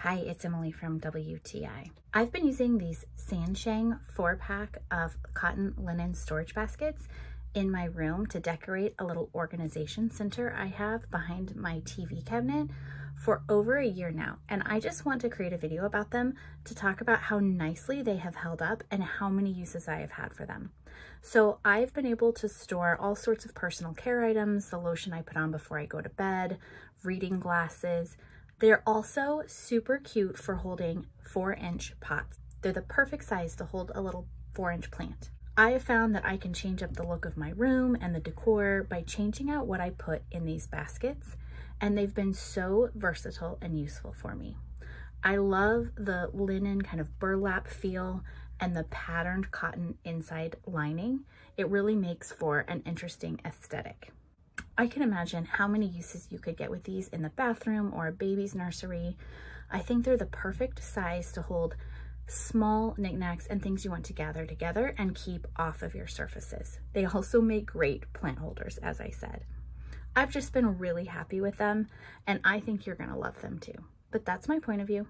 Hi, it's Emily from WTI. I've been using these sansheng 4-pack of cotton linen storage baskets in my room to decorate a little organization center I have behind my TV cabinet for over a year now. And I just want to create a video about them to talk about how nicely they have held up and how many uses I have had for them. So I've been able to store all sorts of personal care items, the lotion I put on before I go to bed, reading glasses. They're also super cute for holding 4-inch pots. They're the perfect size to hold a little 4-inch plant. I have found that I can change up the look of my room and the decor by changing out what I put in these baskets, and they've been so versatile and useful for me. I love the linen kind of burlap feel and the patterned cotton inside lining. It really makes for an interesting aesthetic. I can imagine how many uses you could get with these in the bathroom or a baby's nursery. I think they're the perfect size to hold small knickknacks and things you want to gather together and keep off of your surfaces. They also make great plant holders, as I said. I've just been really happy with them, and I think you're gonna love them too. But that's my point of view.